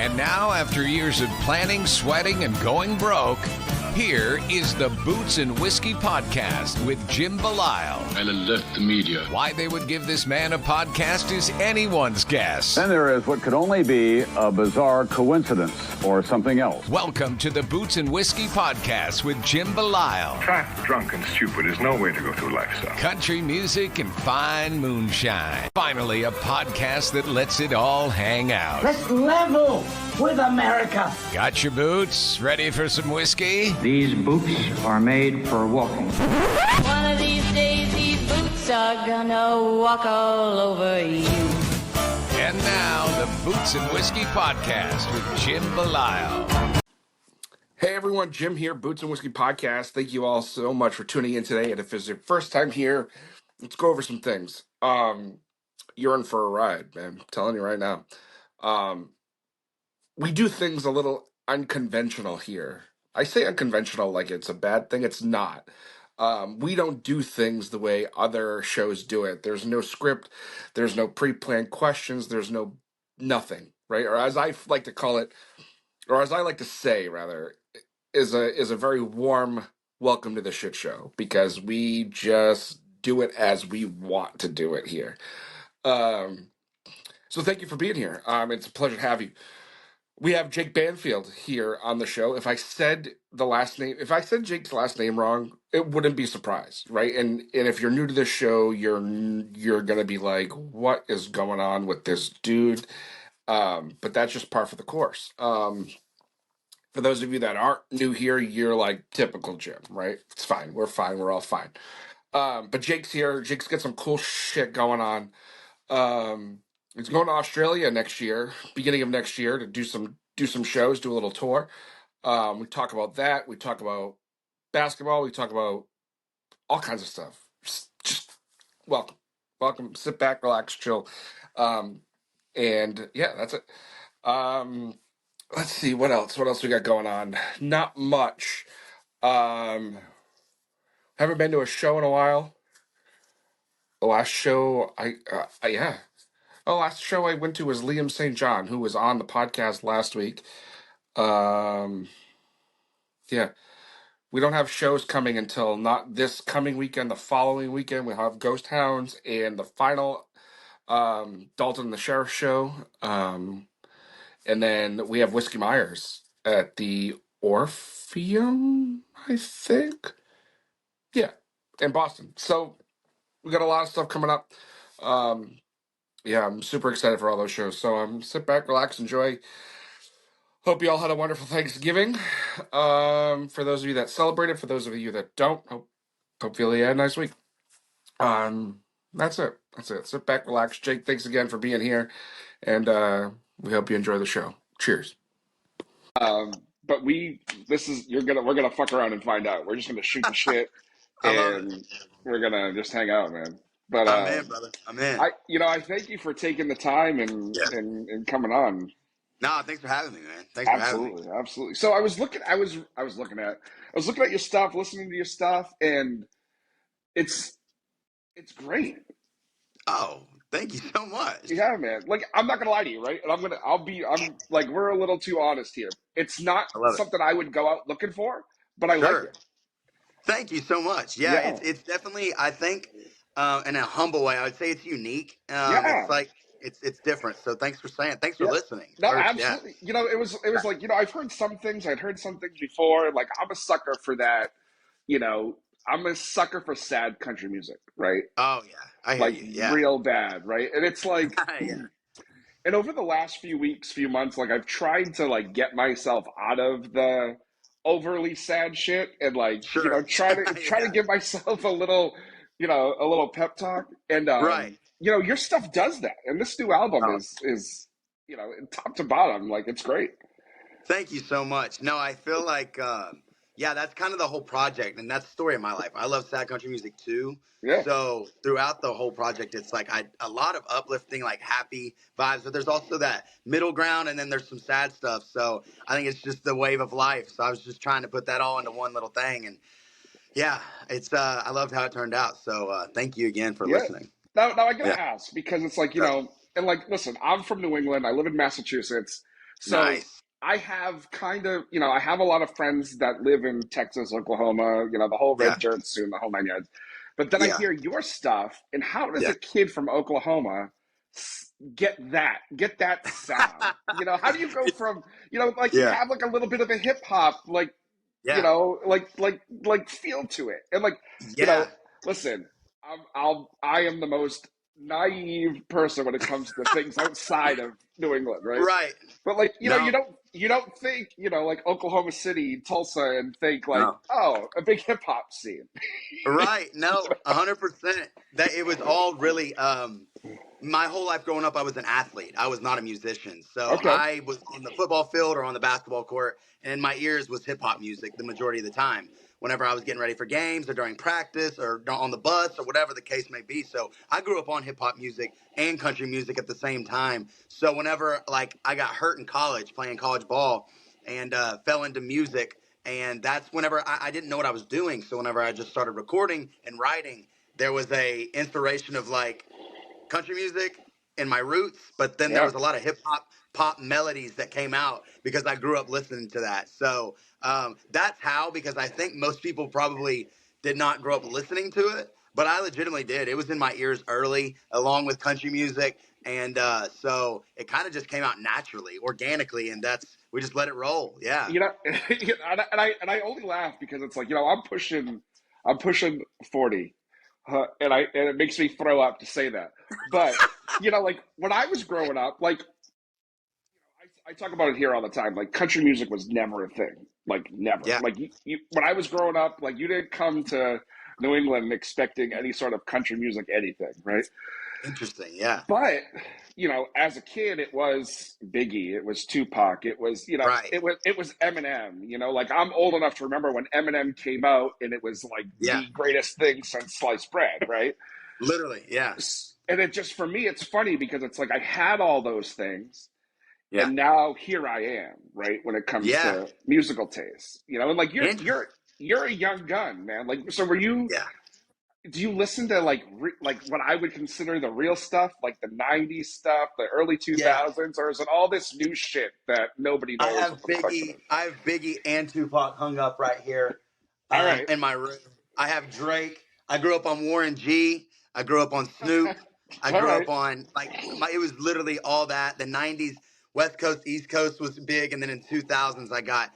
And now, after years of planning, sweating, and going broke, here is the Boots and Whiskey Podcast with Jim Belisle. I'll alert the media. Why they would give this man a podcast is anyone's guess. Then there is what could only be a bizarre coincidence or something else. Welcome to the Boots and Whiskey Podcast with Jim Belisle. Fat, drunk, and stupid is no way to go through life, son. Country music and fine moonshine. Finally, a podcast that lets it all hang out. Let's level with America. Got your boots? Ready for some whiskey? These boots are made for walking. One of these days, these boots are gonna walk all over you. And now, the Boots and Whiskey Podcast with Jim Belisle. Hey everyone, Jim here, Boots and Whiskey Podcast. Thank you all so much for tuning in today. And if it's your first time here, let's go over some things. You're in for a ride, man. I'm telling you right now. We do things a little unconventional here. I say unconventional like it's a bad thing. It's not. We don't do things the way other shows do it. There's no script. There's no pre-planned questions. There's no nothing, right? Or as I like to call it, or as I like to say, rather, is a very warm welcome to the shit show, because we just do it as we want to do it here. So thank you for being here. It's a pleasure to have you. We have Jake Banfield here on the show. If I said Jake's last name wrong, it wouldn't be a surprise, right? And if you're new to this show, you're gonna be like, what is going on with this dude? But that's just par for the course. For those of you that aren't new here, you're like typical Jim, right? It's fine. We're fine. We're all fine. But Jake's here. Jake's got some cool shit going on. He's going to Australia next year, beginning of next year, to do some shows, do a little tour. We talk about that. We talk about basketball. We talk about all kinds of stuff. Just welcome. Sit back, relax, chill. And yeah, that's it. Let's see what else. What else we got going on? Not much. Haven't been to a show in a while. The last show last show I went to was Liam St. John, who was on the podcast last week. Yeah. We don't have shows coming until not this coming weekend, the following weekend. We'll have Ghost Hounds and the final Dalton and the Sheriff show. And then we have Whiskey Myers at the Orpheum, I think. Yeah, in Boston. So we got a lot of stuff coming up. Yeah, I'm super excited for all those shows. So sit back, relax, enjoy. Hope you all had a wonderful Thanksgiving. For those of you that celebrated, for those of you that don't, hopefully you had a nice week. That's it. Sit back, relax. Jake, thanks again for being here, and we hope you enjoy the show. Cheers. But we're gonna fuck around and find out. We're just gonna shoot the shit, and we're gonna just hang out, man. But I'm in, brother. I'm in. I thank you for taking the time and coming on. No, thanks for having me, man. Thanks for having me. Absolutely. So I was looking at your stuff, listening to your stuff, and it's great. Oh, thank you so much. Yeah, man. Like, I'm not gonna lie to you, right? And I'm like, we're a little too honest here. It's not something I would go out looking for, but I like it. Thank you so much. Yeah. It's definitely, I think, in a humble way, I would say it's unique. It's like it's different. So thanks for listening. No, absolutely. Yeah. It was like, I've heard some things. I'd heard some things before. Like, I'm a sucker for that. I'm a sucker for sad country music, right? Oh yeah, I hear you. Yeah, real bad, right? And it's like, And over the last few months, like, I've tried to like get myself out of the overly sad shit and like, try to give myself a little pep talk. And your stuff does that, and this new album is top to bottom, like, it's great. Thank you so much. No, I feel like that's kind of the whole project, and that's the story of my life. I love sad country music too. Yeah. So throughout the whole project, it's like a lot of uplifting, like happy vibes, but there's also that middle ground, and then there's some sad stuff. So I think it's just the wave of life. So I was just trying to put that all into one little thing, and yeah, it's I loved how it turned out. So thank you again for listening. Now I gotta ask, because it's like, and like, listen, I'm from New England. I live in Massachusetts. So Nice. I have kind of, I have a lot of friends that live in Texas, Oklahoma, the whole red Yeah. dirt soon, the whole 9 yards. But then I Yeah. hear your stuff, and how does Yeah. a kid from Oklahoma get that sound? How do you go It's, from, like you yeah. have like a little bit of a hip hop, like, Yeah. like feel to it, and like, Yeah. listen, I am the most naive person when it comes to things outside of New England, right? Right. But like, No. you don't think, like Oklahoma City, Tulsa, and think like, No. oh, a big hip hop scene. Right. No, 100%. That it was all really my whole life growing up I was an athlete. I was not a musician. So Okay. I was on the football field or on the basketball court and in my ears was hip hop music the majority of the time. Whenever I was getting ready for games or during practice or on the bus or whatever the case may be. So I grew up on hip hop music and country music at the same time. So whenever like I got hurt in college playing college ball and fell into music, and that's whenever I didn't know what I was doing. So whenever I just started recording and writing, there was a inspiration of like country music and my roots, but then there Yeah. was a lot of hip hop pop melodies that came out because I grew up listening to that. So that's how, because I think most people probably did not grow up listening to it, but I legitimatately did. It was in my ears early, along with country music, and so it kind of just came out naturally, organically, and we just let it roll. Yeah, And I only laugh because it's like, I'm pushing 40, and it makes me throw up to say that. But like when I was growing up, like I talk about it here all the time. Like country music was never a thing. Like never. yeah, Like when I was growing up, like you didn't come to New England expecting any sort of country music anything, right? interesting. Yeah, But as a kid, it was Biggie, it was Tupac, it was right. it was Eminem. Like I'm old enough to remember when Eminem came out, and it was like Yeah, the greatest thing since sliced bread, right? literally. Yeah, And it just for me, it's funny because it's like I had all those things, yeah, and now here I am, right? When it comes yeah. to musical taste, and like you're Interesting. you're you're a young gun, man. Like, so were you? Yeah. Do you listen to like what I would consider the real stuff, like the '90s stuff, the early Yeah. 2000s, or is it all this new shit that nobody knows what the fuck's it is? I have Biggie and Tupac hung up right here All right, in my room. I have Drake. I grew up on Warren G. I grew up on Snoop. I all grew right, up on it was literally all that. The 90s West Coast, East Coast was big, and then in 2000s I got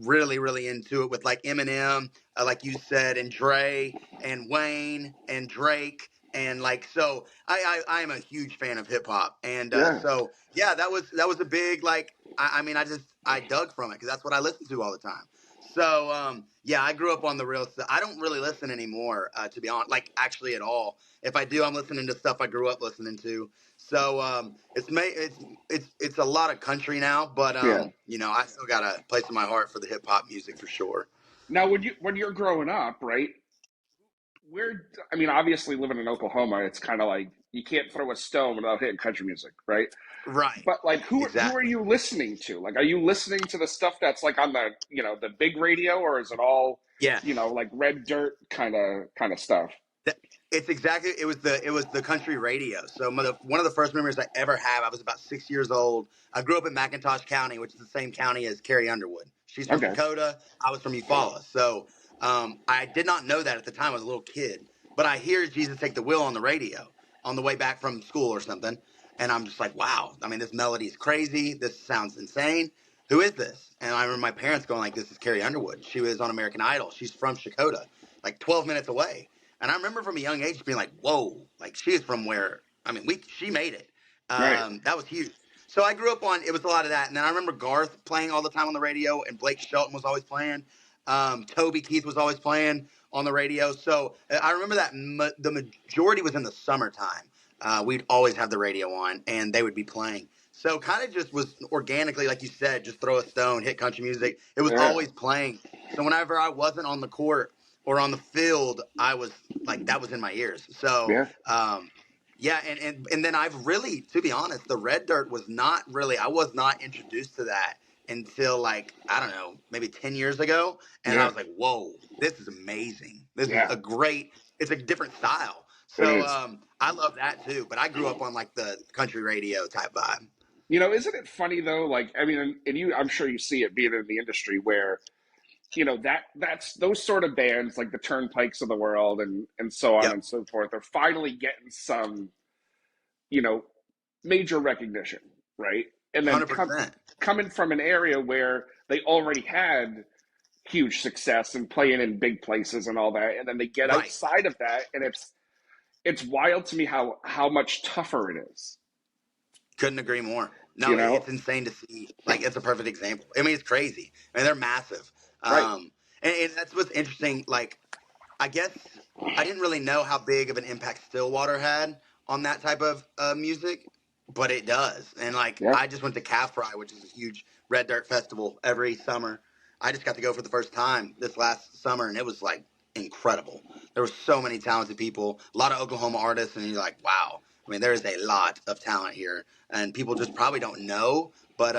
really really into it with like Eminem, like you said, and Dre and Wayne and Drake. And like so, I am a huge fan of hip hop, and yeah, so yeah, that was a big like I mean I dug from it because that's what I listen to all the time. So yeah, I grew up on the real stuff. I don't really listen anymore, to be honest, like actually at all. If I do, I'm listening to stuff I grew up listening to. So it's a lot of country now, but yeah. I still got a place in my heart for the hip hop music for sure. Now, when you're growing up, right? Where I mean, obviously, living in Oklahoma, it's kind of like you can't throw a stone without hitting country music, right? Right. But like, who are Exactly. you listening to? Like, are you listening to the stuff that's like on the big radio, or is it all Yes. like red dirt kind of stuff? It's exactly it was the country radio. So one of the first memories I ever have, I was about 6 years old. I grew up in McIntosh County, which is the same county as Carrie Underwood. She's from Okay, Dakota. I was from Eufaula. So I did not know that at the time. I was a little kid, but I hear Jesus Take the Wheel on the radio on the way back from school or something, and I'm just like, wow. I mean, this melody is crazy. This sounds insane. Who is this? And I remember my parents going like, "This is Carrie Underwood. She was on American Idol. She's from Dakota, like 12 minutes away." And I remember from a young age being like, whoa, like she is from where, I mean, she made it. right, That was huge. So I grew up on, it was a lot of that. And then I remember Garth playing all the time on the radio, and Blake Shelton was always playing. Toby Keith was always playing on the radio. So I remember that the majority was in the summertime. We'd always have the radio on, and they would be playing. So kind of just was organically, like you said, just throw a stone, hit country music. It was yeah, always playing. So whenever I wasn't on the court or on the field, I was like that was in my ears. So yeah, yeah, and then I've really, to be honest, the red dirt was not really. I was not introduced to that until like I don't know, maybe 10 years ago, and I yeah, was like, whoa, this is amazing. This is yeah. a great. It's a different style. It So is. I love that too. But I grew up on like the country radio type vibe. Isn't it funny though? Like, I mean, and you, I'm sure you see it being in the industry where, that's those sort of bands like the Turnpikes of the world and so on Yep, and so forth are finally getting some, you know, major recognition, right? And then 100%. coming from an area where they already had huge success and playing in big places and all that, and then they get Right. outside of that, and it's wild to me how much tougher it is. Couldn't agree more. You No, know, it's insane to see. Like, it's a perfect example. I mean, it's crazy. I mean, they're massive. right? And that's what's interesting. Like, I guess I didn't really know how big of an impact Stillwater had on that type of music, but it does. And like, Yeah, I just went to Calf Fry, which is a huge red dirt festival every summer. I just got to go for the first time this last summer, and it was like incredible. There were so many talented people, a lot of Oklahoma artists, and you're like, wow. I mean, there is a lot of talent here, and people just probably don't know. But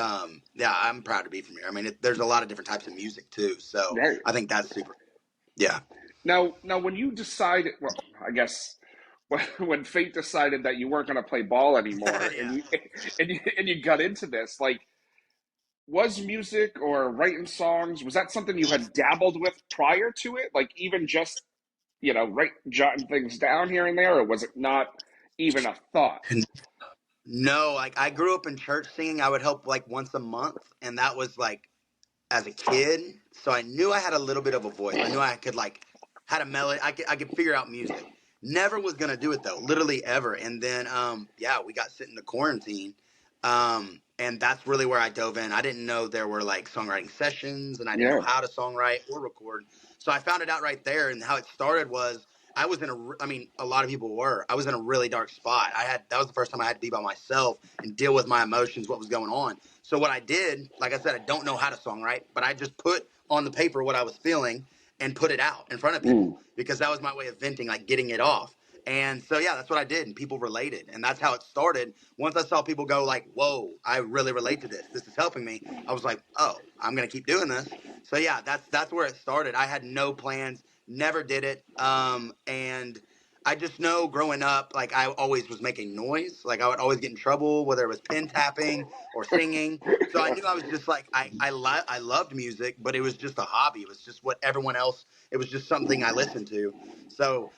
yeah, I'm proud to be from here. I mean, there's a lot of different types of music too, so right. I think that's super. Yeah. Now, when you decided, well, I guess when fate decided that you weren't going to play ball anymore, and Yeah. you and you got into this, like, was music or writing songs, was that something you had dabbled with prior to it? Like, even just, jotting things down here and there, or was it not even a thought? No, like I grew up in church singing. I would help like once a month, and that was like as a kid. So I knew I had a little bit of a voice. I knew I could like had a melody. I could figure out music. Never was gonna do it though, literally ever. And then yeah, we got sent into quarantine. And that's really where I dove in. I didn't know there were like songwriting sessions, and I didn't know Yeah, how to songwrite or record. So I found it out right there. And how it started was I was in I mean, a lot of people were. I was in a really dark spot. That was the first time I had to be by myself and deal with my emotions, what was going on. So what I did, like I said, I don't know how to songwrite, but I just put on the paper what I was feeling and put it out in front of people because that was my way of venting, like getting it off. And so, yeah, that's what I did. And people related. And that's how it started. Once I saw people go like, whoa, I really relate to this. This is helping me. I was like, oh, I'm going to keep doing this. So, yeah, that's where it started. I had no plans, never did it. And I just know growing up, like I always was making noise. Like I would always get in trouble, whether it was pen tapping or singing. So I knew I was just like, I loved music, but it was just a hobby. It was just what everyone else, it was just something I listened to. So,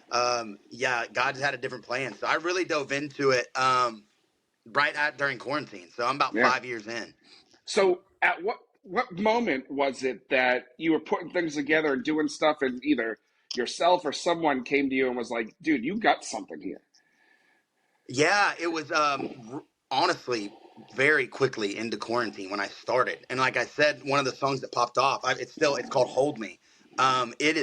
yeah, God had a different plan. So I really dove into it during quarantine. So I'm about yeah. 5 years in. So, at what moment was it that you were putting things together and doing stuff, and either yourself or someone came to you and was like, "Dude, you got something here." Yeah, it was honestly very quickly into quarantine when I started. And like I said, one of the songs that popped off, it's called Hold Me. It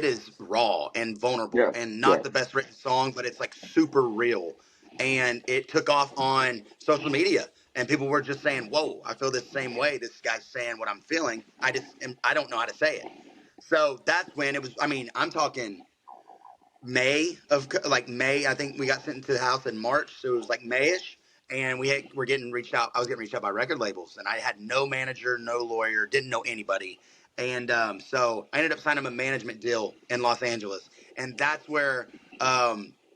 is raw and vulnerable Yeah, and yeah. not the best written song, but it's like super real. And it took off on social media, and people were just saying, "Whoa, I feel this same way. This guy's saying what I'm feeling. I don't know how to say it." So that's when it was. I mean, I'm talking May. I think we got sent into the house in March, so it was like Mayish, and we're getting reached out. I was getting reached out by record labels, and I had no manager, no lawyer, didn't know anybody, and so I ended up signing a management deal in Los Angeles, and that's where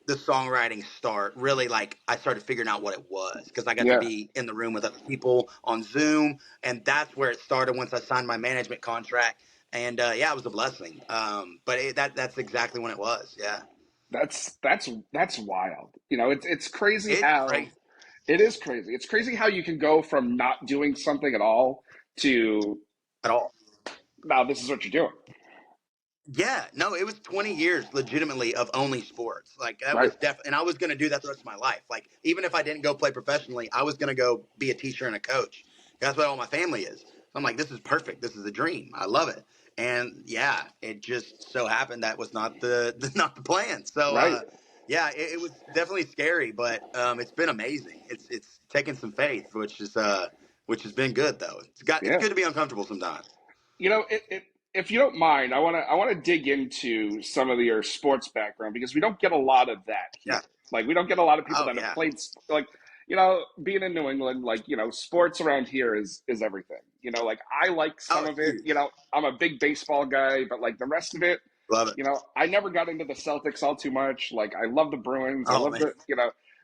the songwriting start. Really, like I started figuring out what it was because I got to Yeah, be in the room with other people on Zoom, and that's where it started once I signed my management contract. And yeah, it was a blessing. But that's exactly when it was. Yeah, that's wild. It's crazy it's how crazy it is crazy. It's crazy how you can go from not doing something at all to at all. now this is what you're doing, Yeah, no, it was 20 years legitimately of only sports. Like that right? was and I was going to do that the rest of my life. Like even if I didn't go play professionally, I was going to go be a teacher and a coach. That's what all my family is. So I'm like, this is perfect. This is a dream. I love it. And yeah, it just so happened that was not not the plan. So Right. yeah, it was definitely scary, but it's been amazing. It's taken some faith, which has been good though. It's Yeah. good to be uncomfortable sometimes. If you don't mind, I want to dig into some of your sports background because we don't get a lot of that Yeah. here. Like we don't get a lot of people Oh that have yeah. played like being in New England, like sports around here is everything. Like I like Oh, some it's of it. huge. I'm a big baseball guy, but like the rest of it, Love it. I never got into the Celtics all too much. Like I love the Bruins. I Oh love man.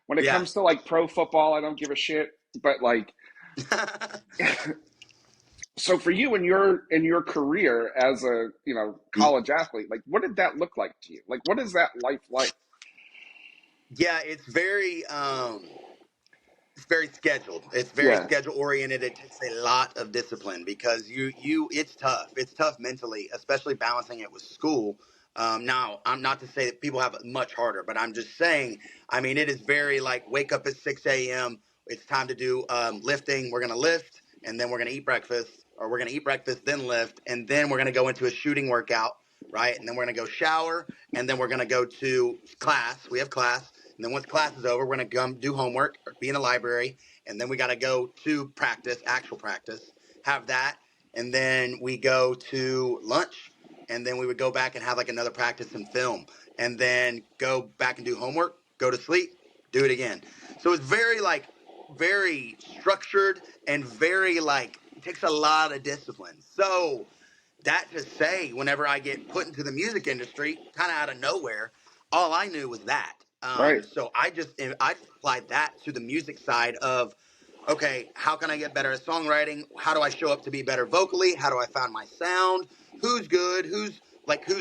when it Yeah. comes to like pro football, I don't give a shit. But like So for you in your career as a college athlete, like what did that look like to you? Like what is that life like? Yeah, it's very scheduled. It's very Yeah, schedule oriented. It takes a lot of discipline because it's tough. It's tough mentally, especially balancing it with school. Now, I'm not to say that people have it much harder, but I'm just saying, I mean, it is very like wake up at 6 a.m. It's time to do lifting. We're going to lift and then we're going to eat breakfast, or we're going to eat breakfast, then lift. And then we're going to go into a shooting workout, right? And then we're going to go shower, and then we're going to go to class. We have class. And then once class is over, we're going to come do homework or be in the library. And then we got to go to practice, actual practice, have that. And then we go to lunch. And then we would go back and have like another practice and film. And then go back and do homework, go to sleep, do it again. So it's very structured and very it takes a lot of discipline. So that to say, whenever I get put into the music industry, kind of out of nowhere, all I knew was that. right, So I just applied that to the music side of, okay, how can I get better at songwriting? How do I show up to be better vocally? How do I find my sound? Who's good? Who's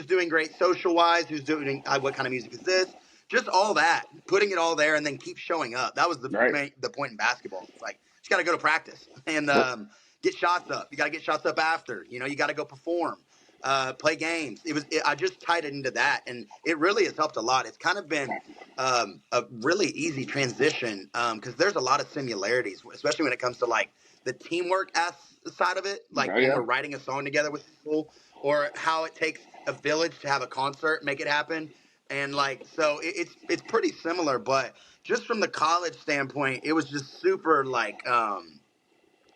doing great social wise? Who's doing what kind of music is this? Just all that, putting it all there, and then keep showing up. That was right, the point in basketball. It's like you just got to go to practice and get shots up. You got to get shots up after. You got to go perform, play games. I just tied it into that, and it really has helped a lot. It's kind of been a really easy transition because there's a lot of similarities, especially when it comes to like the teamwork side of it, like oh when yeah, we're writing a song together with people, or how it takes a village to have a concert, make it happen. And so it's pretty similar, but just from the college standpoint, it was just super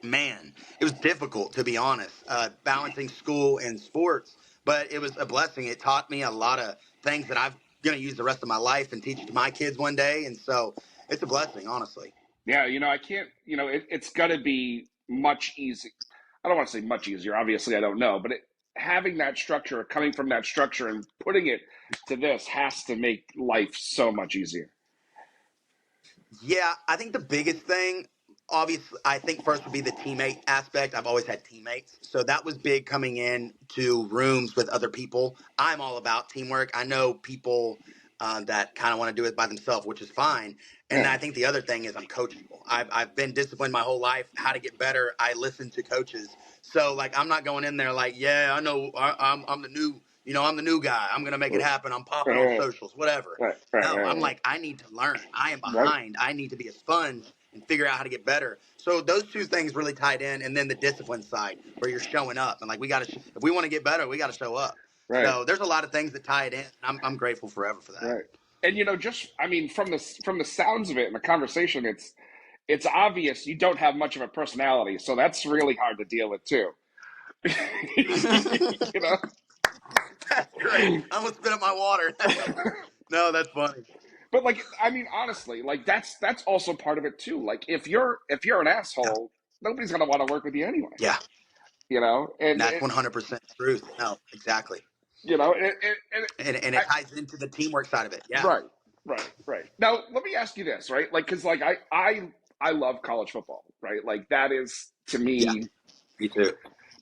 man, it was difficult, to be honest, balancing school and sports, but it was a blessing. It taught me a lot of things that I'm going to use the rest of my life and teach to my kids one day. And so it's a blessing, honestly. yeah. I can't. It's got to be much easy. I don't want to say much easier. Obviously, I don't know, but having that structure, coming from that structure, and putting it to this has to make life so much easier. Yeah, I think the biggest thing, obviously, I think first would be the teammate aspect. I've always had teammates. So that was big coming in to rooms with other people. I'm all about teamwork. I know people that kind of want to do it by themselves, which is fine. And Yeah, I think the other thing is I'm coachable. I've been disciplined my whole life. How to get better, I listen to coaches. So I'm not going in there like, yeah, I know I'm the new, I'm the new guy. I'm gonna make it happen. I'm popping on right, socials, whatever. right, right, No, I'm right, like, I need to learn. I am right, behind. I need to be a sponge and figure out how to get better. So those two things really tied in, and then the discipline side where you're showing up and we got to. If we want to get better, we got to show up. right, So there's a lot of things that tie it in. I'm grateful forever for that. right. And just I mean, from the sounds of it and the conversation, it's obvious you don't have much of a personality, so that's really hard to deal with too. you know. That's great. I almost spit up my water. No, that's funny. But I mean, honestly, that's also part of it too. Like if you're an Yeah, asshole, nobody's gonna want to work with you anyway. yeah, And that's 100% truth. No, exactly. you know, and And I, it ties into the teamwork side of it. Yeah, right, right, right. Now, let me ask you this, right? Because I love college football, right? Like that is to yeah, me. me too.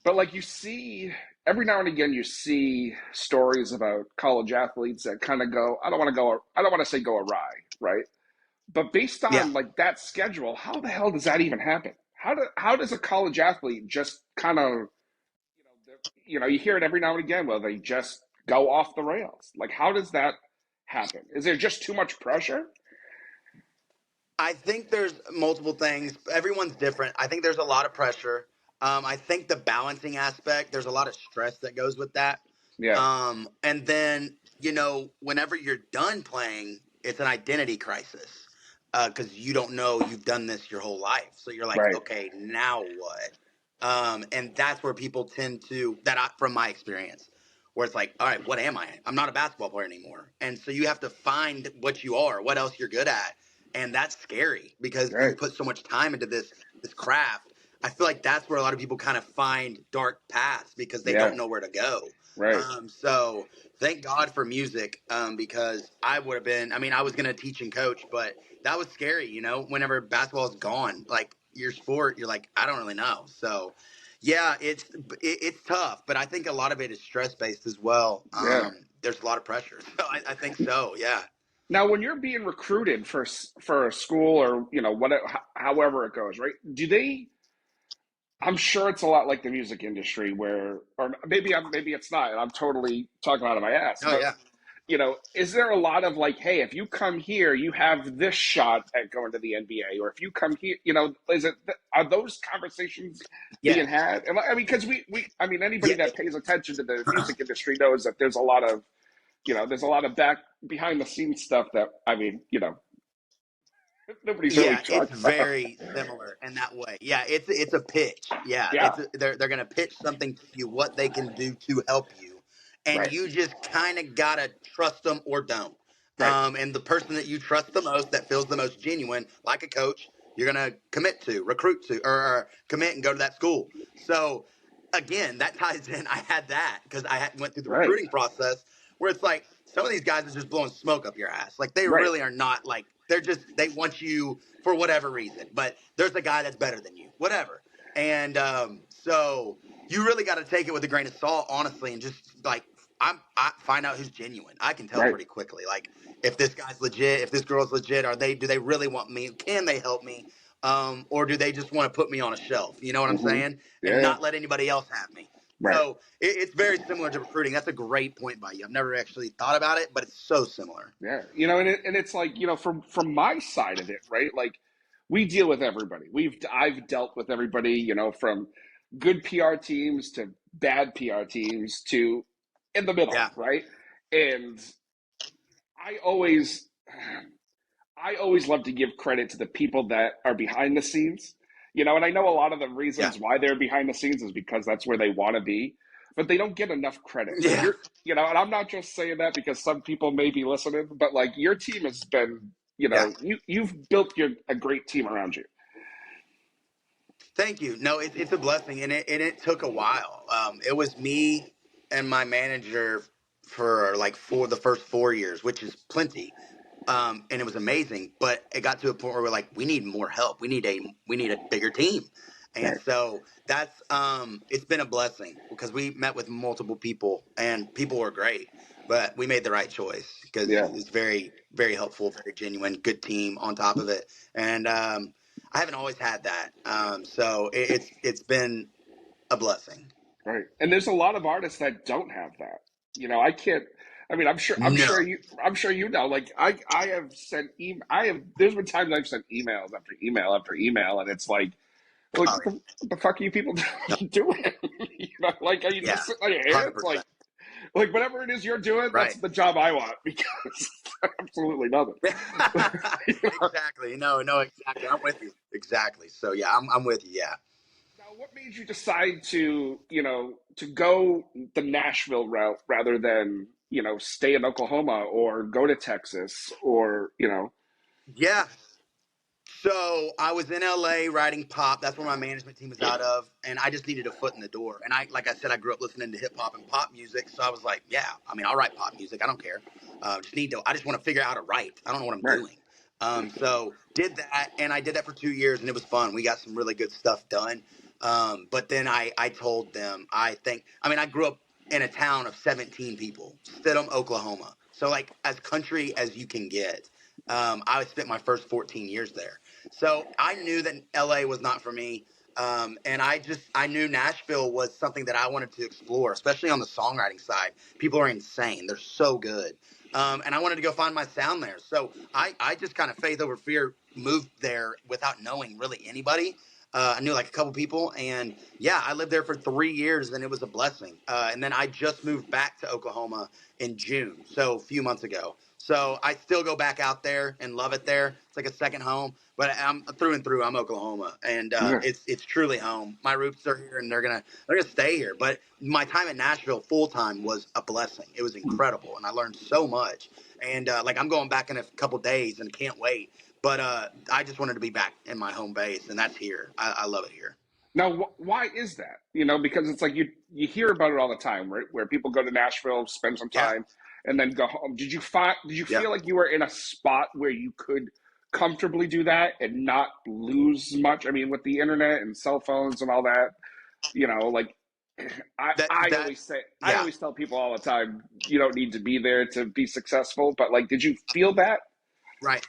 But you see, every now and again, you see stories about college athletes that kind of go. I don't want to say go awry, right? But based Yeah. on that schedule, how the hell does that even happen? How does a college athlete just kind of you hear it every now and again where they just go off the rails? Like how does that happen? Is there just too much pressure? I think there's multiple things. Everyone's different. I think there's a lot of pressure. I think the balancing aspect, there's a lot of stress that goes with that. Yeah, And then, whenever you're done playing, it's an identity crisis because you don't know you've done this your whole life. So you're like, right, okay, now what? And that's where people tend to, from my experience, where it's like, all right, what am I? I'm not a basketball player anymore. And so you have to find what you are, what else you're good at. And that's scary because you right, put so much time into this craft. I feel like that's where a lot of people kind of find dark paths because they yeah, don't know where to go. right, So thank God for music because I would have been, I mean, I was going to teach and coach, but that was scary, whenever basketball is gone. Like your sport, you're like, I don't really know. So, yeah, it's tough, but I think a lot of it is stress based as well. Yeah. There's a lot of pressure, so I think so. Yeah, Now, when you're being recruited for a school or whatever, however it goes, right? Do they? I'm sure it's a lot like the music industry, where, or maybe it's not, and I'm totally talking out of my ass. oh But yeah, is there a lot of like, hey, if you come here, you have this shot at going to the NBA, or if you come here, is it are those conversations yeah. being had? And I mean, because I mean, anybody Yeah, that pays attention to the music industry knows that there's a lot of back behind the scenes stuff that I mean, nobody's really yeah, it's talking about. very similar in that way. Yeah, it's a pitch. Yeah, Yeah, they're gonna pitch something to you, what they can do to help you, and right, you just kind of gotta trust them or don't. right, And the person that you trust the most, that feels the most genuine, like a coach, you're gonna commit to, recruit to, or commit and go to that school. So again, that ties in. I had that because went through the right, recruiting process where it's like some of these guys are just blowing smoke up your ass. Like they right, really are not like they want you for whatever reason, but there's a guy that's better than you, whatever. And so you really got to take it with a grain of salt, honestly, and just like I find out who's genuine. I can tell right. pretty quickly, like if this guy's legit, if this girl's legit, do they really want me? Can they help me? Or do they just want to put me on a shelf? You know what I'm Hmm. saying? And Yeah, not let anybody else have me. right. So it's very similar to recruiting. That's a great point by you. I've never actually thought about it, but it's so similar. Yeah, and it's like from my side of it, right? Like we deal with everybody. I've dealt with everybody, from good PR teams to bad PR teams to in the middle, Yeah. right? And I always I always love to give credit to the people that are behind the scenes. And I know a lot of the Yeah. reasons why they're behind the scenes is because that's where they want to be, but they don't get enough credit. Like Yeah. and I'm not just saying that because some people may be listening, but like your team has been, Yeah. you've built a great team around you. Thank you. No, it's a blessing, and it took a while. It was me and my manager for like the first 4 years, which is plenty. And it was amazing. But it got to a point where we're like, we need more help. We need a bigger team, and Right. so that's it's been a blessing because we met with multiple people, and people were great. But we made the right choice because Yeah. it's very, very helpful, very genuine, good team on top of it, and I haven't always had that. So it's been a blessing. Right. And there's a lot of artists that don't have that. I can't. I mean, No. I'm sure like I have sent there's been times I've sent emails after email after email, and it's like, well, Oh what the fuck are you people yeah. doing? Like, are you Yeah. just sitting on your Hundred hands? percent. Like whatever it is you're doing, that's Right. the job I want because absolutely nothing. Exactly. No. No. Exactly. I'm with you. Exactly. So yeah, I'm with you. Yeah. Now, what made you decide to go the Nashville route rather than, stay in Oklahoma or go to Texas or. Yeah. So I was in LA writing pop. That's where my management team was out of, and I just needed a foot in the door. And like I said, I grew up listening to hip hop and pop music, so I was like, yeah, I mean, I'll write pop music. I don't care. I just want to figure out how to write. I don't know what I'm Right. doing. So did that, and I did that for 2 years, and it was fun. We got some really good stuff done. But then I told them, I grew up in a town of 17 people, Stidham, Oklahoma. So like as country as you can get. I spent my first 14 years there. So I knew that LA was not for me. And I knew Nashville was something that I wanted to explore, especially on the songwriting side. People are insane. They're so good. And I wanted to go find my sound there. So I just kind of faith over fear moved there without knowing really anybody. I knew like a couple people, and yeah, I lived there for 3 years, and it was a blessing. And then I just moved back to Oklahoma in June, so a few months ago. So I still go back out there and love it there. It's like a second home. But I'm through and through. I'm Oklahoma, and Yeah. it's truly home. My roots are here, and they're gonna stay here. But my time at Nashville full time was a blessing. It was incredible, and I learned so much. And like I'm going back in a couple days, and can't wait. But I just wanted to be back in my home base, and that's here. I love it here. Now, why is that? Because it's like you hear about it all the time, right? Where people go to Nashville, spend some Yeah, time, and then go home. Did you yeah. feel like you were in a spot where you could comfortably do that and not lose much. I mean, with the internet and cell phones and all that, like I always That's say, I yeah. always tell people all the time, you don't need to be there to be successful. But like, did you feel that? Right.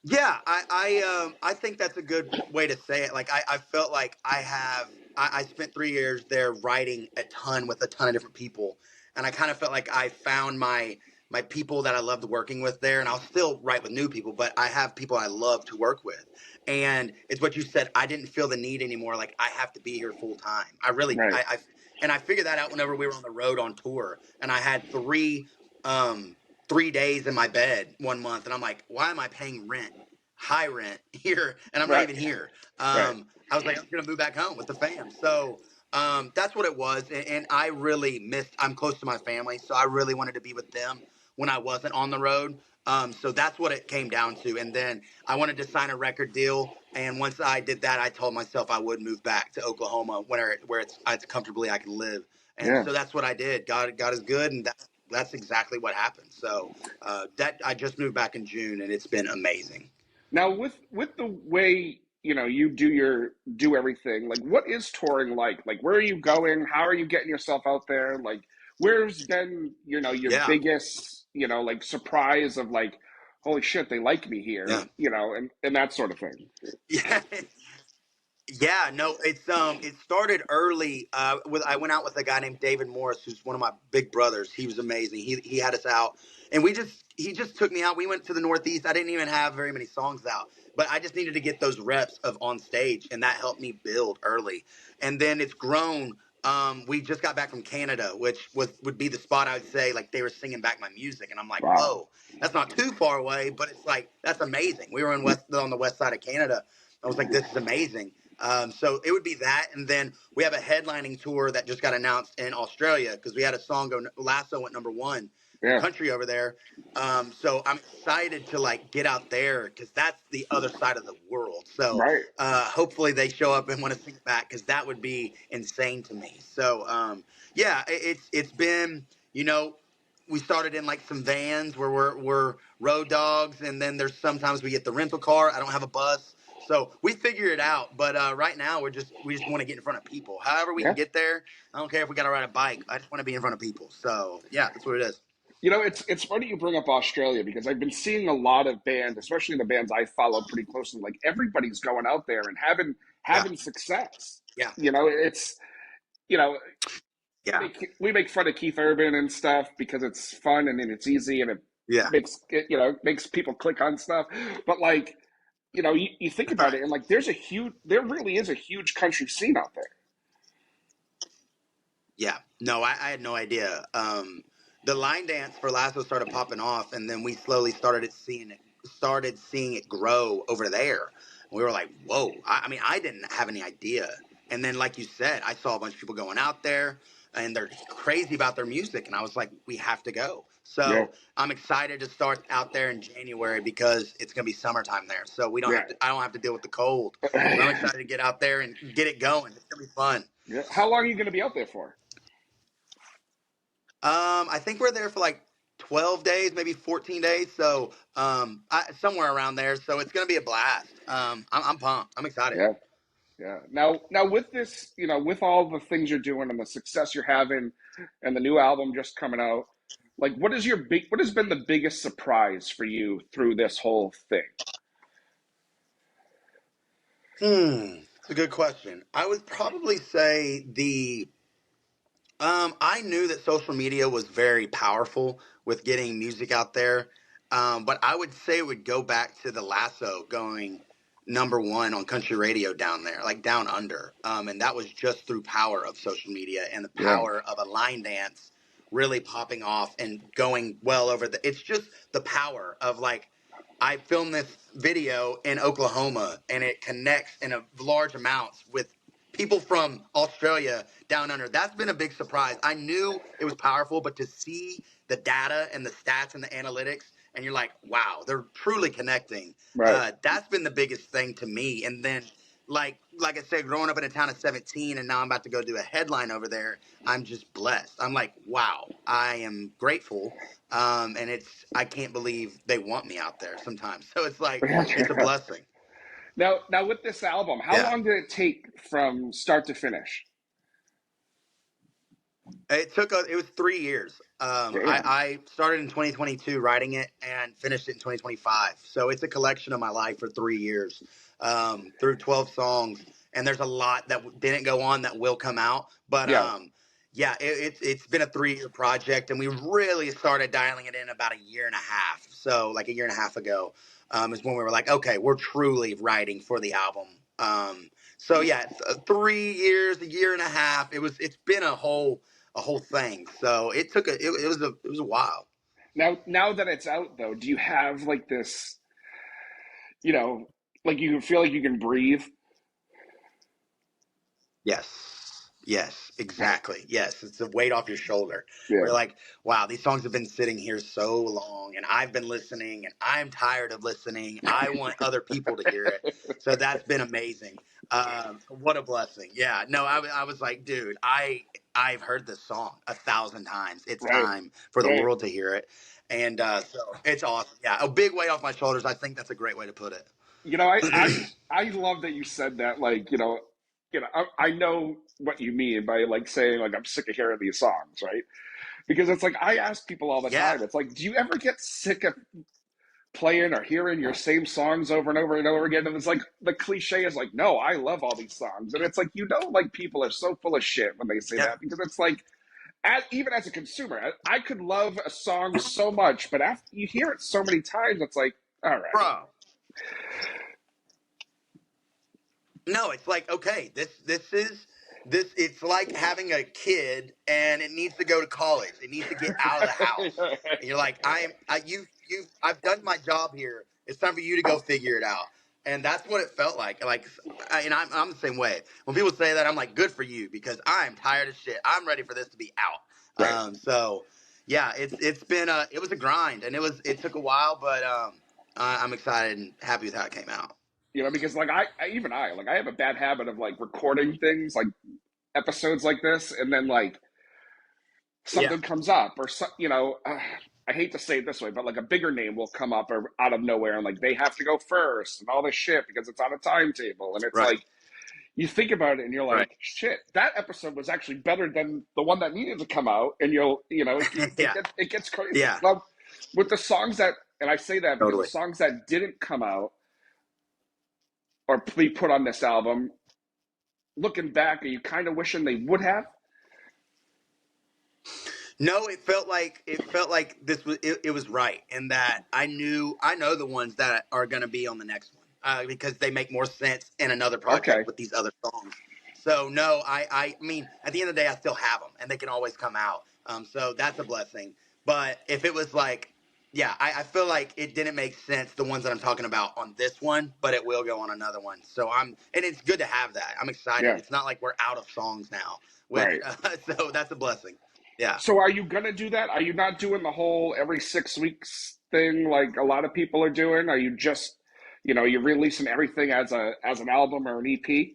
Yeah, I think that's a good way to say it. Like I felt like I spent 3 years there writing a ton with a ton of different people, and I kind of felt like I found my people that I loved working with there, and I'll still write with new people, but I have people I love to work with, and it's what you said. I didn't feel the need anymore. Like I have to be here full time. I really Right. I and I figured that out whenever we were on the road on tour, and I had um 3 days in my bed one month, and I'm like, why am I paying high rent here, and I'm not Right. even here? Right. I was like, I'm gonna move back home with the fam. So that's what it was, and I really missed. I'm close to my family, so I really wanted to be with them when I wasn't on the road. So that's what it came down to. And then I wanted to sign a record deal, and once I did that, I told myself I would move back to Oklahoma, where it's comfortably I can live. And Yeah. so that's what I did. God is good, and that's exactly what happened. So that I just moved back in June, and it's been amazing. Now with the way you do everything, like what is touring like? Like where are you going? How are you getting yourself out there? Like where's been your Yeah, biggest like surprise of like, holy shit, they like me yeah, here, and that sort of thing. yeah. Yeah, no, it started early. With I went out with a guy named David Morris, who's one of my big brothers. He was amazing. He had us out, and he just took me out. We went to the Northeast. I didn't even have very many songs out, but I just needed to get those reps of on stage, and that helped me build early. And then it's grown. We just got back from Canada, which would be the spot I would say like they were singing back my music, and I'm like, Wow. whoa, that's not too far away, but it's like that's amazing. We were on the west side of Canada. I was like, this is amazing. So it would be that, and then we have a headlining tour that just got announced in Australia because we had a song go. Lasso went #1 in Yeah. country over there. So I'm excited to like get out there because that's the other side of the world. So Right. hopefully they show up and want to sing it back because that would be insane to me. So yeah, it's been we started in like some vans where we're road dogs, and then there's sometimes we get the rental car. I don't have a bus. So we figure it out, but right now we just want to get in front of people. However we can Yeah. get there. I don't care if we got to ride a bike. I just want to be in front of people. So yeah, that's what it is. It's funny you bring up Australia because I've been seeing a lot of bands, especially the bands I follow pretty closely. Like everybody's going out there and having Yeah, having success. yeah, It's you know yeah, we make fun of Keith Urban and stuff because it's fun and then it's easy and it yeah. makes people click on stuff. But like you think about it Right. and like there really is a huge country scene out there. Yeah. No, I had no idea. The line dance for Lasso started popping off, and then we slowly started seeing it grow over there. We were like, whoa. I mean, I didn't have any idea. And then, like you said, I saw a bunch of people going out there, and they're crazy about their music, and I was like, we have to go. Yeah, So I'm excited to start out there in January because it's gonna be summertime there, so we don't yeah. have to. I don't have to deal with the cold. So I'm excited to get out there and get it going. It's gonna be fun. Yeah. How long are you going to be out there for? I think we're there for like 12 days, maybe 14 days. So, somewhere around there. So it's going to be a blast. I'm pumped. I'm excited. Yeah. Yeah. Now with this, with all the things you're doing and the success you're having and the new album just coming out, like what has been the biggest surprise for you through this whole thing? It's a good question. I would probably say I knew that social media was very powerful with getting music out there, but I would say it would go back to the Lasso going #1 on country radio down there, like down under, and that was just through power of social media and the Yeah. power of a line dance really popping off and going well over the. It's just the power of like I filmed this video in Oklahoma and it connects in a large amounts with people from Australia down under. That's been a big surprise. I knew it was powerful, but to see the data and the stats and the analytics, and you're like, wow, they're truly connecting. Right. That's been the biggest thing to me. And then like I said, growing up in a town of 17, and now I'm about to go do a headline over there. I'm just blessed. I'm like, wow, I am grateful. And I can't believe they want me out there sometimes. So it's like, it's a blessing. Now with this album, how Yeah. long did it take from start to finish? It was 3 years. Damn. I started in 2022 writing it and finished it in 2025. So it's a collection of my life for 3 years, through 12 songs. And there's a lot that didn't go on that will come out. But Yeah. yeah, it's been a 3 year project, and we really started dialing it in about a year and a half. So like a year and a half ago, is when we were like, okay, we're truly writing for the album. So yeah, 3 years, a year and a half. It's been a whole thing. So it was a while. Now that it's out though, do you have like this, you know, like you feel like you can breathe? Yes. Yes, exactly. Yes, it's a weight off your shoulder. We're Yeah. like, wow, these songs have been sitting here so long, and I've been listening, and I'm tired of listening. I want other people to hear it. So that's been amazing. What a blessing. Yeah. No, I was like, dude, I've heard this song 1,000 times. It's Right. time for the Right. world to hear it. And so it's awesome. Yeah, a big weight off my shoulders. I think that's a great way to put it. You know, I love that you said that. Like, I know what you mean by like saying like I'm sick of hearing these songs, right? Because it's like I ask people all the Yeah. time. It's like, do you ever get sick of playing or hearing your same songs over and over and over again? And it's like the cliche is like, no, I love all these songs, and it's like like people are so full of shit when they say Yeah. that, because it's like, even as a consumer, I could love a song so much, but after you hear it so many times, it's like, all right. Bro. No, it's like, okay, this it's like having a kid and it needs to go to college. It needs to get out of the house. And you're like, I've done my job here. It's time for you to go figure it out. And that's what it felt like. And I'm the same way. When people say that, I'm like, good for you, because I'm tired of shit. I'm ready for this to be out. Right. So yeah, it's been it was a grind, and it took a while, but I'm excited and happy with how it came out. Because like I have a bad habit of like recording things like episodes like this, and then like Yeah. something comes up, or I hate to say it this way, but like a bigger name will come up or out of nowhere, and like they have to go first and all this shit because it's on a timetable, and it's Right. like you think about it and you're like, Right. shit, that episode was actually better than the one that needed to come out, and Yeah. it gets crazy. Yeah. Now, with the songs that, and I say that because Totally. the songs that didn't come out or be put on this album, looking back, are you kind of wishing they would have? No, it felt like it was right, in that I know the ones that are going to be on the next one, because they make more sense in another Okay. project with these other songs. So no, I mean, at the end of the day, I still have them, and they can always come out. So that's a blessing. But if it was like, yeah, I feel like it didn't make sense, the ones that I'm talking about on this one, but it will go on another one. So and it's good to have that. I'm excited. Yeah. It's not like we're out of songs now. Right. So that's a blessing. Yeah. So are you gonna do that? Are you not doing the whole every 6 weeks thing like a lot of people are doing? Are you just, you're releasing everything as an album or an EP?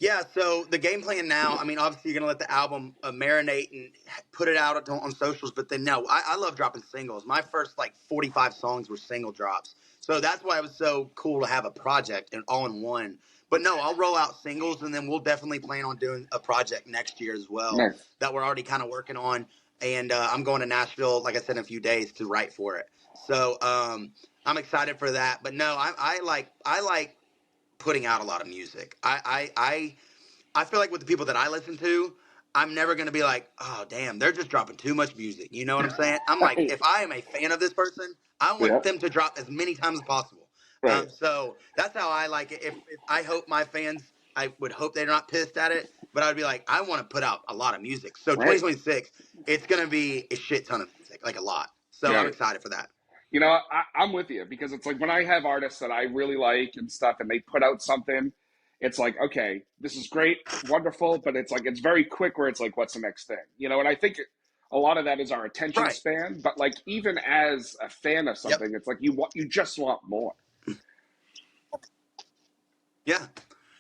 Yeah, so the game plan now, I mean, obviously you're going to let the album marinate and put it out on socials, but then no, I love dropping singles. My first like 45 songs were single drops. So that's why it was so cool to have a project and all in one. But no, I'll roll out singles, and then we'll definitely plan on doing a project next year as well, Nice. that we're already kind of working on. And I'm going to Nashville, like I said, in a few days to write for it. So I'm excited for that. But no, I like putting out a lot of music. I feel like with the people that I listen to, I'm never going to be like, oh, damn, they're just dropping too much music. You know what I'm saying? I'm like, if I am a fan of this person, I want them to drop as many times as possible. Right. So that's how I like it. If I hope my fans, I would hope they're not pissed at it, but I'd be like, I want to put out a lot of music. So Right. 2026, it's going to be a shit ton of music, like a lot. So Yeah. I'm excited for that. I'm with you, because it's like when I have artists that I really like and stuff and they put out something, it's like, okay, this is great, wonderful, but it's like, it's very quick where it's like, what's the next thing? And I think a lot of that is our attention Right. span, but like even as a fan of something, it's like you just want more. Yeah.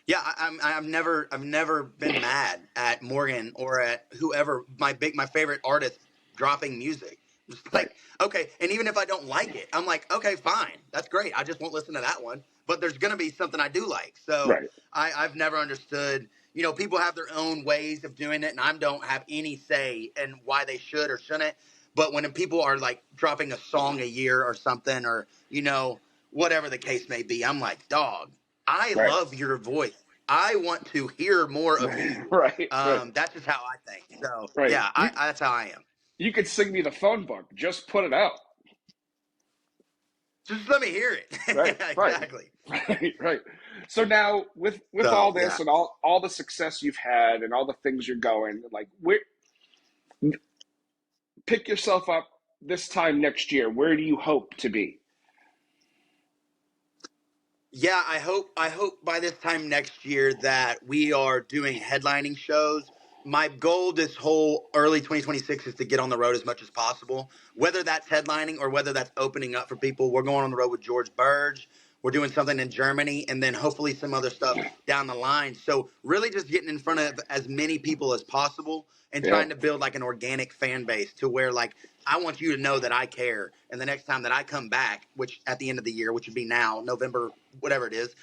Yeah, I've never been mad at Morgan or at whoever my favorite artist dropping music. Just Right. like, okay, and even if I don't like it, I'm like, okay, fine, that's great. I just won't listen to that one. But there's gonna be something I do like. So Right. I've never understood. People have their own ways of doing it, and I don't have any say in why they should or shouldn't. But when people are like dropping a song a year or something, or whatever the case may be, I'm like, dog, I Right. love your voice. I want to hear more of you. Right. Right. That's just how I think. So Right. yeah, that's how I am. You could sing me the phone book. Just put it out. Just let me hear it. Right. Yeah, Right. exactly. Right. Right. So now with all So this yeah. and all the success you've had and all the things you're going, like, where pick yourself up this time next year. Where do you hope to be? Yeah, I hope by this time next year that we are doing headlining shows. My goal this whole early 2026 is to get on the road as much as possible. Whether that's headlining or whether that's opening up for people. We're going on the road with George Burge. We're doing something in Germany and then hopefully some other stuff down the line. So really just getting in front of as many people as possible and Yeah. trying to build like an organic fan base to where like I want you to know that I care. And the next time that I come back, which at the end of the year, which would be now, November, whatever it is,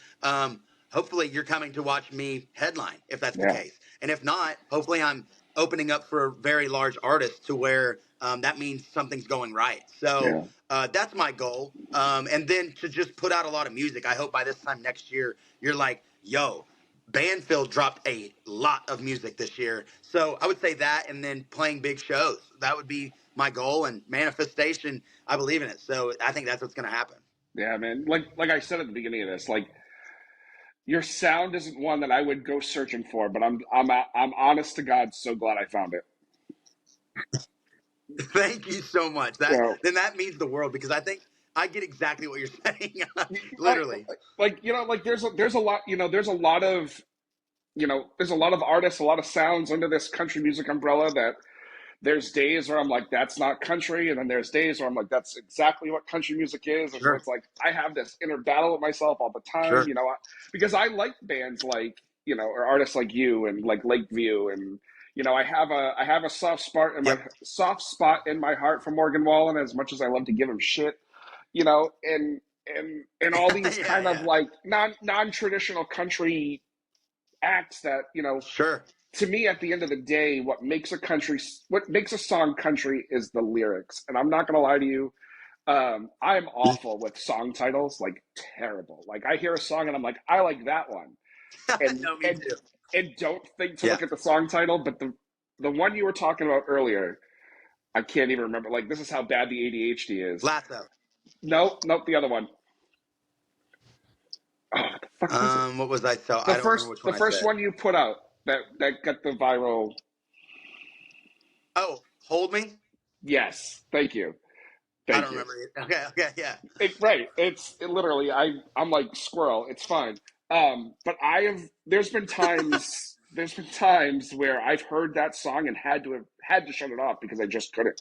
hopefully you're coming to watch me headline if that's the Yeah. case. And if not, hopefully I'm opening up for very large artists to where that means something's going right. So Yeah. that's my goal. And then to just put out a lot of music. I hope by this time next year, you're like, yo, Banfield dropped a lot of music this year. So I would say that and then playing big shows. That would be my goal and manifestation. I believe in it. So I think that's what's going to happen. Yeah, man. Like I said at the beginning of this, like, your sound isn't one that I would go searching for, but I'm honest to God so glad I found it. Thank you so much. So, Then that means the world because I think I get exactly what you're saying. I, Literally. like, like there's a lot, there's a lot of there's a lot of artists, a lot of sounds under this country music umbrella that there's days where I'm like, that's not country. And then there's days where I'm like, that's exactly what country music is. And so Sure. it's like, I have this inner battle with myself all the time, Sure. because I like bands like, or artists like you and like Lakeview. And, I have a Yep. soft spot in my heart for Morgan Wallen, as much as I love to give him shit, and all these Yeah. kind of Yeah. like non-traditional country acts that, Sure. to me, at the end of the day, what makes a song country is the lyrics. And I'm not gonna lie to you, I'm awful with song titles, like terrible. Like I hear a song and I'm like, I like that one, and No, me and too. and don't think to Yeah. look at the song title, but the one you were talking about earlier, I can't even remember. Like, this is how bad the ADHD is. Lasso. Nope, the other one. Oh, what the fuck was it? What was I? So The I don't remember which the one I first said. one you put out that got the viral. Oh, Hold Me. Yes, thank you. I Thank don't you. remember it. Okay. Okay. Yeah. Right. Literally, I'm like squirrel. It's fine. But there's been times where I've heard that song and had to shut it off because I just couldn't.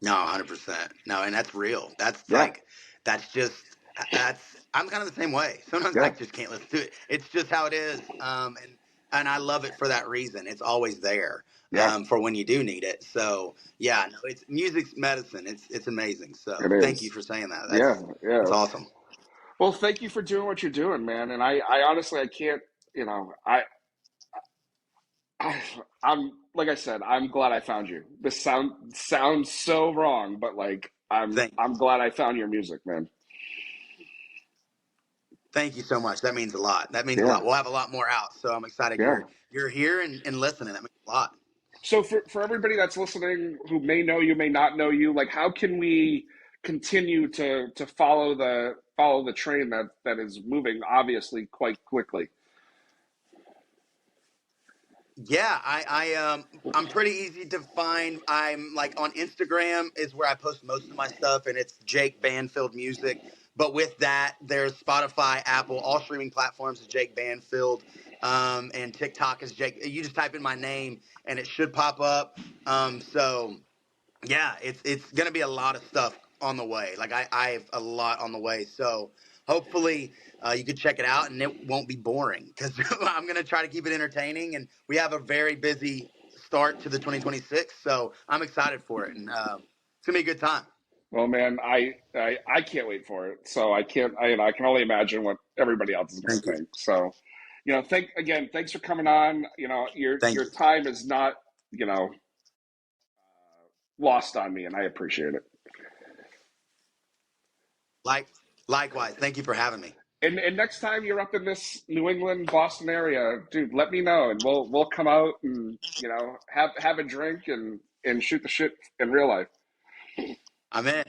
No, 100%. No, and that's real. That's Yeah. like, that's just, I'm kind of the same way. Sometimes I Yeah. just can't listen to it. It's just how it is. And I love it for that reason. It's always there, Yeah. for when you do need it. So yeah, no, it's music's medicine. It's amazing. So It thank you is. for saying that. Yeah. That's Yeah. awesome. Well, thank you for doing what you're doing, man. And I honestly, I can't, I I'm like I said, I'm glad I found you. This sounds so wrong, but like Thank you. I'm glad I found your music, man. Thank you so much. That means a lot. That means a Yeah. lot. We'll have a lot more out. So I'm excited Yeah. you're here and listening. That means a lot. So for everybody that's listening who may know you, may not know you, like, how can we continue to follow the train that is moving obviously quite quickly? Yeah, I'm pretty easy to find. I'm like on Instagram is where I post most of my stuff, and it's Jake Banfield Music. But with that, there's Spotify, Apple, all streaming platforms is Jake Banfield, and TikTok is Jake. You just type in my name, and it should pop up. So yeah, it's gonna be a lot of stuff on the way. Like I have a lot on the way. So hopefully you can check it out and it won't be boring because I'm going to try to keep it entertaining. And we have a very busy start to the 2026. So I'm excited for it. And it's going to be a good time. Well, man, I can't wait for it. So I can't. I can only imagine what everybody else is going Thank to you. think. So, thanks for coming on. Thank Your you. time is not you know lost on me, and I appreciate it. Like, likewise. Thank you for having me. And next time you're up in this New England, Boston area, dude, let me know, and we'll come out and have a drink and shoot the shit in real life. I'm in.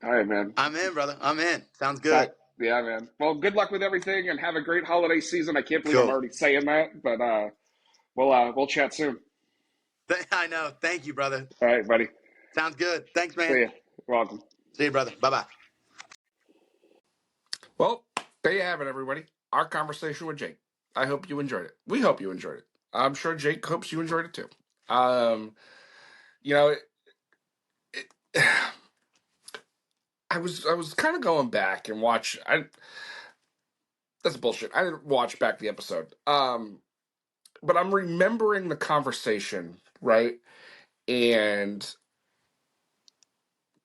All right, man. I'm in, brother. I'm in. Sounds All right. good. Yeah, man. Well, good luck with everything, and have a great holiday season. I can't believe I'm Cool. already saying that, but we'll chat soon. I know. Thank you, brother. All right, buddy. Sounds good. Thanks, See man. ya. You're welcome. See you, brother. Bye bye. Well, there you have it, everybody. Our conversation with Jake. I hope you enjoyed it. We hope you enjoyed it. I'm sure Jake hopes you enjoyed it too. You know, it, I was kind of going back and watch. That's bullshit. I didn't watch back the episode. But I'm remembering the conversation, right? And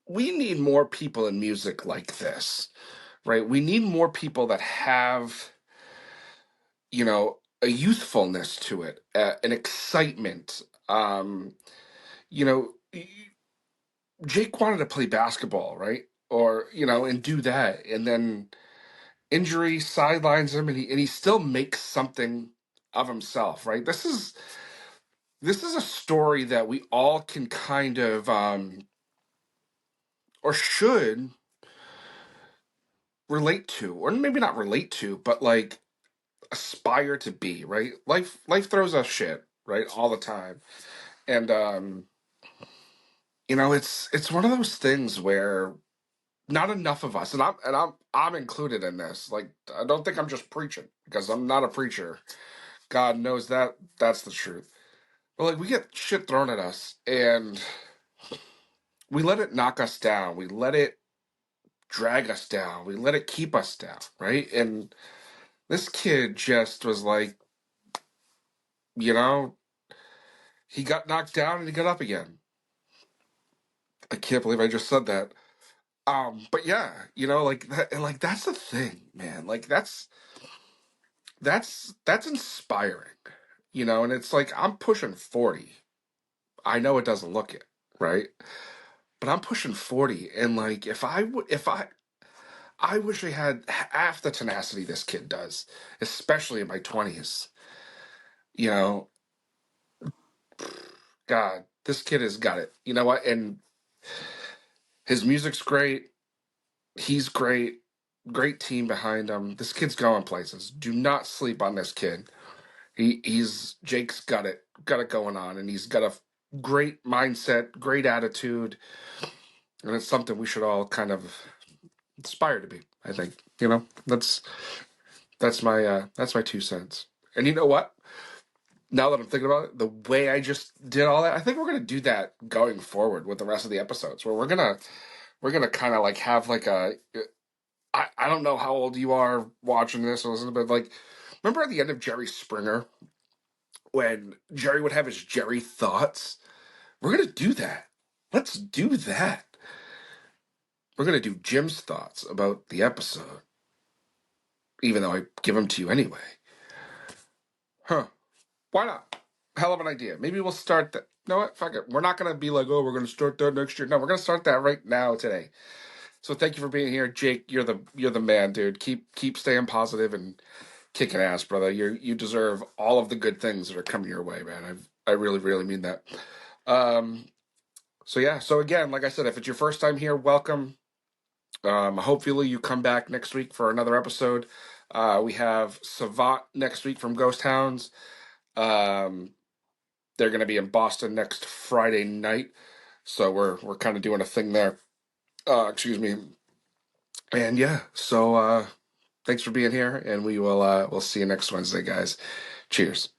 we need more people in music like this, right? We need more people that have, a youthfulness to it, an excitement. You know, Jake wanted to play basketball, right? Or, and do that. And then injury sidelines him and he still makes something of himself, right? This is a story that we all can kind of or should relate to, or maybe not relate to, but like aspire to be, right? Life throws us shit, right? All the time. And it's one of those things where not enough of us, and I'm included in this. Like, I don't think I'm just preaching because I'm not a preacher. God knows that's the truth. But like, we get shit thrown at us and we let it knock us down. We let it drag us down. We let it keep us down, right? And this kid just was like, you know, he got knocked down and he got up again. I can't believe I just said that. But yeah, like that, and like that's the thing, man. Like that's inspiring, and it's like I'm pushing 40. I know it doesn't look it, right? But I'm pushing 40, and like if I wish I had half the tenacity this kid does, especially in my 20s. You know, God, this kid has got it. You know what? And his music's great. He's great. Great team behind him. This kid's going places. Do not sleep on this kid. He's Jake's got it going on, and he's got a great mindset, great attitude, and it's something we should all kind of aspire to be. I think that's my 2 cents. And you know what? Now that I'm thinking about it, the way I just did all that, I think we're gonna do that going forward with the rest of the episodes, where we're gonna kind of like have like I don't know how old you are watching this or listening, but like, remember at the end of Jerry Springer when Jerry would have his Jerry thoughts? We're gonna do that. Let's do that. We're gonna do Jim's thoughts about the episode, even though I give them to you anyway. Huh? Why not? Hell of an idea. Maybe we'll start that. You know what? Fuck it. We're not gonna be like, oh, we're gonna start that next year. No, we're gonna start that right now today. So thank you for being here, Jake. You're the man, dude. Keep staying positive and kicking ass, brother. You deserve all of the good things that are coming your way, man. I really, really mean that. So yeah. So again, like I said, if it's your first time here, welcome. Hopefully you come back next week for another episode. We have Savant next week from Ghost Hounds. They're going to be in Boston next Friday night, so we're kind of doing a thing there. Excuse me. And yeah, so thanks for being here, and we'll see you next Wednesday, guys. Cheers.